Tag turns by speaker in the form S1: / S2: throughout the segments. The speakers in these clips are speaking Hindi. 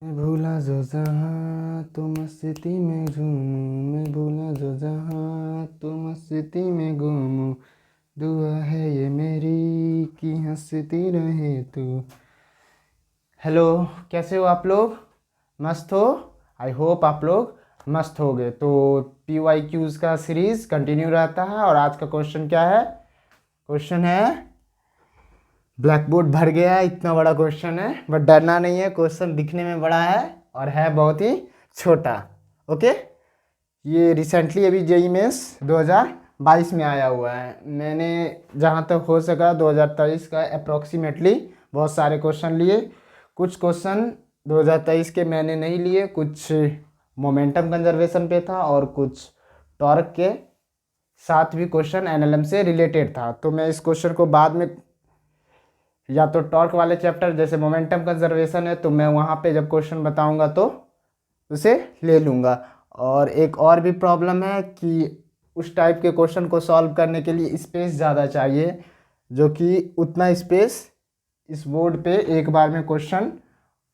S1: मैं भूला जो जहाँ तो मस्ती में झूमूं, मैं भूला जो जहाँ तो मस्ती में घूमूं, दुआ है ये मेरी कि हंसती रहे तू। हेलो, कैसे हो आप लोग? मस्त हो? आई होप आप लोग मस्त हो गए। तो पी वाई क्यूज़ का सीरीज़ कंटिन्यू रहता है और आज का क्वेश्चन क्या है? क्वेश्चन है, ब्लैक बोर्ड भर गया है, इतना बड़ा क्वेश्चन है, बट डरना नहीं है, क्वेश्चन दिखने में बड़ा है और है बहुत ही छोटा। ओके, ये रिसेंटली अभी जेई मेंस 2022 में आया हुआ है। मैंने जहाँ तक हो सका 2023 का अप्रॉक्सीमेटली बहुत सारे क्वेश्चन लिए। कुछ क्वेश्चन 2023 के मैंने नहीं लिए, कुछ मोमेंटम कंजर्वेशन पे था और कुछ टॉर्क के साथ भी क्वेश्चन एनएलएम से रिलेटेड था। तो मैं इस क्वेश्चन को बाद में या तो टॉर्क वाले चैप्टर जैसे मोमेंटम कंजर्वेशन है तो मैं वहाँ पे जब क्वेश्चन बताऊँगा तो उसे ले लूँगा। और एक और भी प्रॉब्लम है कि उस टाइप के क्वेश्चन को सॉल्व करने के लिए स्पेस ज़्यादा चाहिए, जो कि उतना स्पेस इस बोर्ड पे एक बार में क्वेश्चन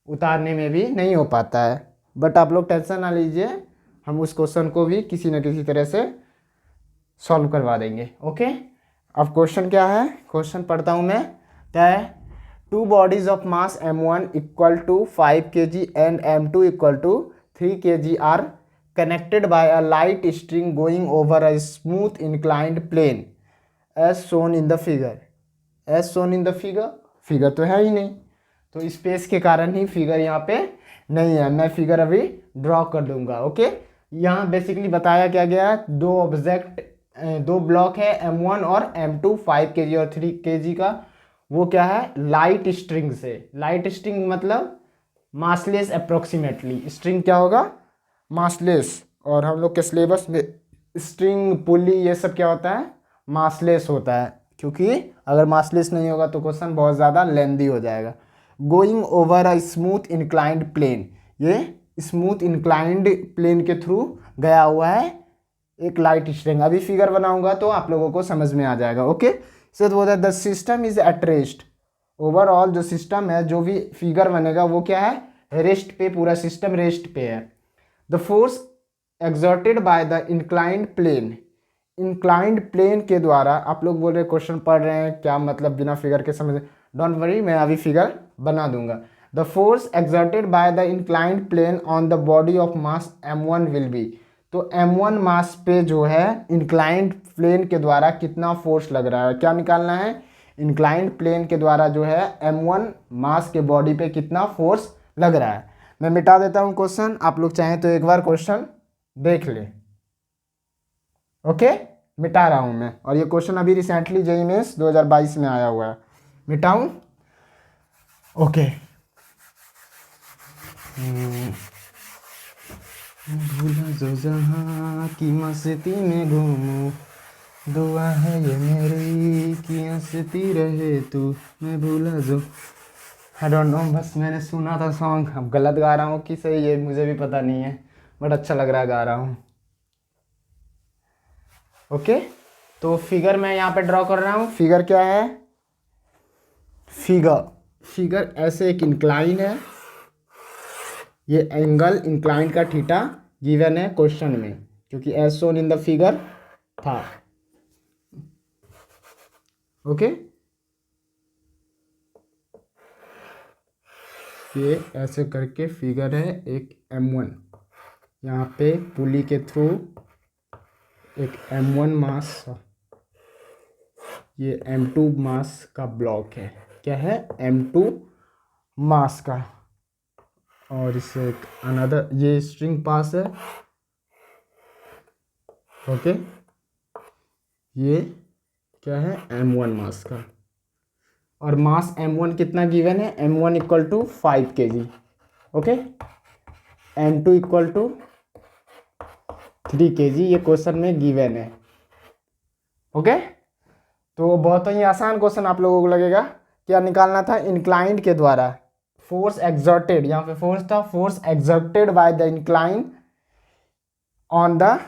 S1: उतारने में भी नहीं हो पाता है। बट आप लोग टेंशन ना लीजिए, हम उस क्वेश्चन को भी किसी न किसी तरह से सॉल्व करवा देंगे। ओके, अब क्वेश्चन क्या है? क्वेश्चन पढ़ता हूँ मैं। क्या है? Two bodies of mass m1 equal to 5 kg and m2 equal to 3 kg are connected by a light string going over a smooth inclined plane as shown in the figure. As shown in the figure, figure तो है ही नहीं, तो स्पेस के कारण ही फिगर यहाँ पे नहीं है। मैं फिगर अभी ड्रॉ कर दूंगा। ओके, यहाँ बेसिकली बताया क्या गया है, दो ऑब्जेक्ट, दो ब्लॉक है m1 और m2, 5 kg और 3 kg का। वो क्या है? लाइट स्ट्रिंग से। लाइट स्ट्रिंग मतलब मासलेस अप्रोक्सीमेटली। स्ट्रिंग क्या होगा? मासलेस। और हम लोग के सिलेबस में स्ट्रिंग, पुली, ये सब क्या होता है? मासलेस होता है, क्योंकि अगर मासलेस नहीं होगा तो क्वेश्चन बहुत ज़्यादा लेंदी हो जाएगा। Going over a smooth inclined plane, ये स्मूथ इंक्लाइंड प्लेन के थ्रू गया हुआ है एक लाइट स्ट्रिंग। अभी फिगर बनाऊंगा तो आप लोगों को समझ में आ जाएगा। ओके, सो बोलता है the system is at rest. Overall जो सिस्टम है, जो भी फिगर बनेगा वो क्या है? रेस्ट पे, पूरा सिस्टम रेस्ट पे है। The force exerted by the inclined plane, inclined plane के द्वारा। आप लोग बोल रहे क्वेश्चन पढ़ रहे हैं क्या मतलब, बिना फिगर के समझ? डोंट वरी, मैं अभी फिगर बना दूंगा। The force exerted by the inclined plane on the body of mass m1 will be. तो m1 मास पे जो है इंक्लाइंड प्लेन के द्वारा कितना फोर्स लग रहा है, क्या निकालना है? इंक्लाइंड प्लेन के द्वारा जो है m1 मास के बॉडी पे कितना फोर्स लग रहा है। मैं मिटा देता हूं क्वेश्चन, आप लोग चाहें तो एक बार क्वेश्चन देख ले। ओके, मिटा रहा हूं मैं, और ये क्वेश्चन अभी रिसेंटली जेईई मेंस 2022 में आया हुआ है। मिटाऊं? ओके। भूला जो जहाँ की मस्ती में घूमूं, दुआ है ये मेरी कि हंसती रहे तू, मैं भूला जो। आई डोंट नो, बस मैंने सुना था सॉन्ग, अब गलत गा रहा हूँ कि सही है मुझे भी पता नहीं है, बट अच्छा लग रहा है गा रहा हूँ। ओके, तो फिगर मैं यहाँ पे ड्रॉ कर रहा हूँ। फिगर क्या है? फिगर ऐसे एक इंक्लाइन है, ये एंगल इंक्लाइन का थीटा गिवन है क्वेश्चन में, क्योंकि as shown in the figure था। ओके, ये ऐसे करके फिगर है एक m1, यहाँ पे पुली के थ्रू एक m1 मास, ये m2 मास का ब्लॉक है। क्या है? m2 मास का। और इससे एक अनदर, ये स्ट्रिंग पास है। ओके, ये क्या है? m1 मास का। और मास m1 कितना गिवन है? m1 equal to 5 kg। Okay, m2 equal to 3 kg, ये क्वेश्चन में गिवन है। ओके, तो बहुत ही आसान क्वेश्चन आप लोगों को लगेगा। क्या निकालना था? इंक्लाइंड के द्वारा फोर्स एक्सर्टेड, यहाँ पे फोर्स था, force exerted by the incline on the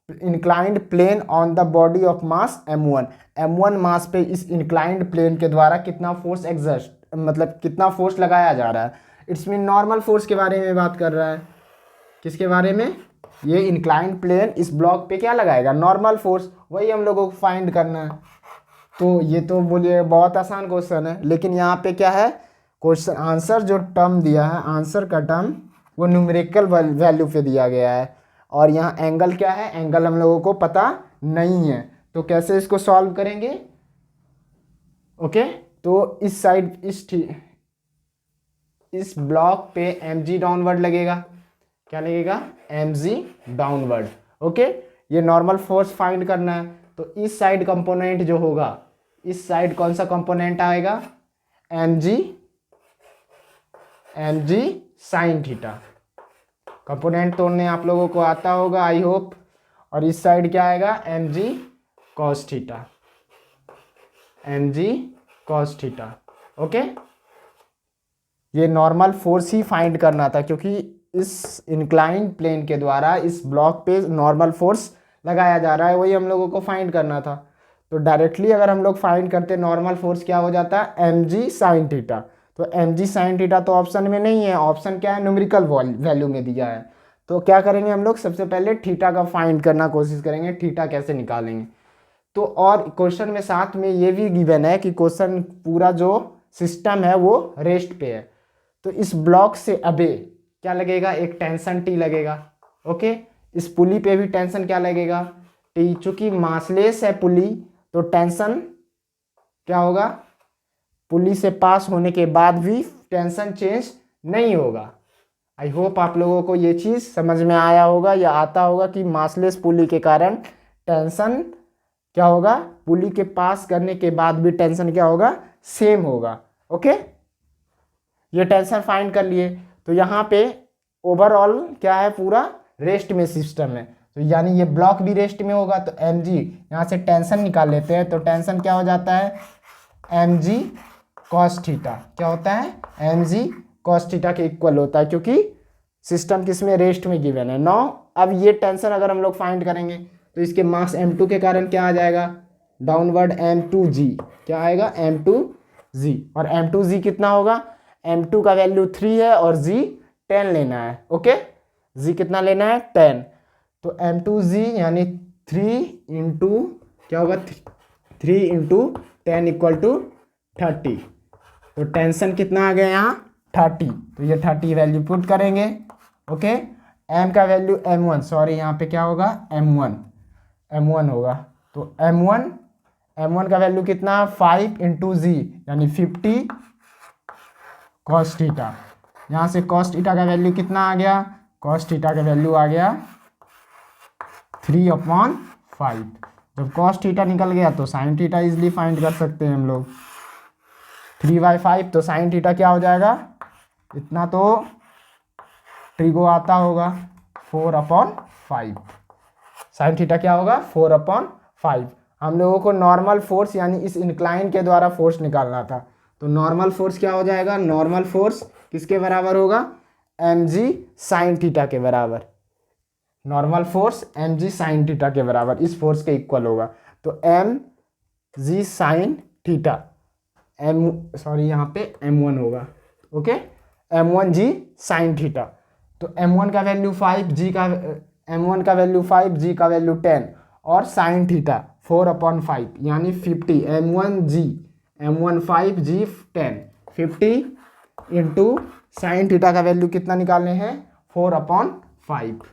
S1: inclined plane on the body of mass m1। m1 mass पे इस इंक्लाइंड प्लेन के द्वारा कितना फोर्स एक्सर्ट, मतलब कितना फोर्स लगाया जा रहा है। इट्स मीन नॉर्मल फोर्स के बारे में बात कर रहा है। किसके बारे में? ये इंक्लाइंड प्लेन इस ब्लॉक पे क्या लगाएगा? Normal force. वही हम लोगों को फाइंड करना है। तो ये तो बोलिए बहुत आसान क्वेश्चन है, लेकिन यहाँ पे क्या है, क्वेश्चन आंसर जो टर्म दिया है, आंसर का टर्म वो न्यूमेरिकल वैल्यू पे दिया गया है। और यहाँ एंगल क्या है? एंगल हम लोगों को पता नहीं है। तो कैसे इसको सॉल्व करेंगे? ओके, तो इस साइड इस ब्लॉक पे mg डाउनवर्ड लगेगा। क्या लगेगा? mg downward. ओके, ये नॉर्मल फोर्स फाइंड करना है। तो इस साइड कंपोनेंट जो होगा, इस साइड कौन सा कंपोनेंट आएगा? mg sine theta. कंपोनेंट तोड़ने आप लोगों को आता होगा आई होप। और इस साइड क्या आएगा? mg cos theta. mg cos theta. Okay, ये नॉर्मल फोर्स ही फाइंड करना था, क्योंकि इस इंक्लाइंड प्लेन के द्वारा इस ब्लॉक पे नॉर्मल फोर्स लगाया जा रहा है, वही हम लोगों को फाइंड करना था। तो डायरेक्टली अगर हम लोग फाइंड करते नॉर्मल फोर्स, क्या हो जाता है? mg sine theta. तो mg साइन थीटा तो ऑप्शन में नहीं है। ऑप्शन क्या है? न्यूमेरिकल वैल्यू में दिया है। तो क्या करेंगे हम लोग? सबसे पहले थीटा का फाइंड करना कोशिश करेंगे, थीटा कैसे निकालेंगे। तो और क्वेश्चन में साथ में ये भी गिवन है कि क्वेश्चन पूरा जो सिस्टम है वो रेस्ट पे है। तो इस ब्लॉक से अबे क्या लगेगा? एक टेंशन टी लगेगा। ओके, इस पुली पे भी टेंशन क्या लगेगा? टी। चूंकि मासलेस है पुली, तो टेंशन क्या होगा? पुली से पास होने के बाद भी टेंशन चेंज नहीं होगा। आई होप आप लोगों को ये चीज़ समझ में आया होगा या आता होगा कि मासलेस पुली के कारण टेंशन क्या होगा? पुली के पास करने के बाद भी टेंशन क्या होगा? सेम होगा। ओके, ये टेंशन फाइंड कर लिए। तो यहाँ पे ओवरऑल क्या है? पूरा रेस्ट में सिस्टम है। तो यानी ये ब्लॉक भी रेस्ट में होगा। तो mg, यहाँ से टेंशन निकाल लेते हैं। तो टेंशन क्या हो जाता है? mg cos theta. क्या होता है? mg cos थीटा के इक्वल होता है, क्योंकि सिस्टम किस में? रेस्ट में गिवन है। नौ अब ये टेंशन अगर हम लोग फाइंड करेंगे तो इसके मास m2 के कारण क्या आ जाएगा? Downward m2g। क्या आएगा? m2g। और m2g कितना होगा? m2 का वैल्यू 3 है और g 10 लेना है। ओके, g कितना लेना है? 10। तो m2g यानी 3 इंटू क्या होगा? 3 इंटू 10 इक्वल टू 30। तो टेंशन कितना आ गया यहाँ? 30। तो ये 30 वैल्यू पुट करेंगे। ओके, m का वैल्यू m1, सॉरी यहाँ पे क्या होगा? m1 होगा। तो m1 का वैल्यू कितना? 5 इंटू जी यानी 50 cos थीटा। यहाँ से cos थीटा का वैल्यू कितना आ गया? cos थीटा का वैल्यू आ गया 3/5। जब cos थीटा निकल गया तो sin थीटा इजिली फाइंड कर सकते हैं हम लोग। 3/5 तो sin थीटा क्या हो जाएगा? इतना तो ट्रिगो आता होगा, 4/5। sin थीटा क्या होगा? 4/5। हम लोगों को नॉर्मल फोर्स यानी इस इंक्लाइन के द्वारा फोर्स निकालना था। तो नॉर्मल फोर्स क्या हो जाएगा? नॉर्मल फोर्स किसके बराबर होगा? mg साइन थीटा के बराबर। Normal force mg sine theta के बराबर, इस फोर्स के इक्वल होगा। तो mg साइन थीटा यहाँ पे m1 होगा। Okay, m1g sine theta. तो m1 का वैल्यू 5, m1 का वैल्यू 5, g का वैल्यू 10 और साइन थीटा 4/5 यानी 50। m1 5, g 10, 50 into sine theta का वैल्यू कितना निकालने हैं? 4/5।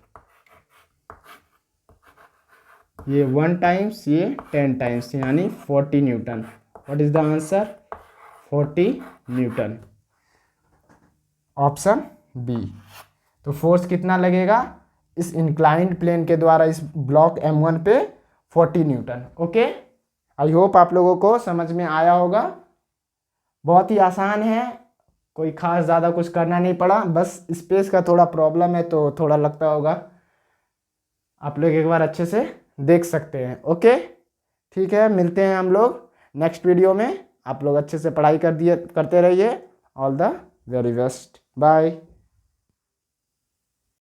S1: ये 1 टाइम्स, ये 10 टाइम्स यानी 40 newton. What is the answer? 40 newton. Option B. तो फोर्स कितना लगेगा इस इंक्लाइंड प्लेन के द्वारा इस ब्लॉक m1 पे? 40 न्यूटन। ओके, आई होप आप लोगों को समझ में आया होगा। बहुत ही आसान है, कोई खास ज़्यादा कुछ करना नहीं पड़ा, बस स्पेस का थोड़ा प्रॉब्लम है तो थोड़ा लगता होगा। आप लोग एक बार अच्छे से देख सकते हैं। ओके, ठीक है, मिलते हैं हम लोग नेक्स्ट वीडियो में। आप लोग अच्छे से पढ़ाई करते रहिए। All the very best, bye.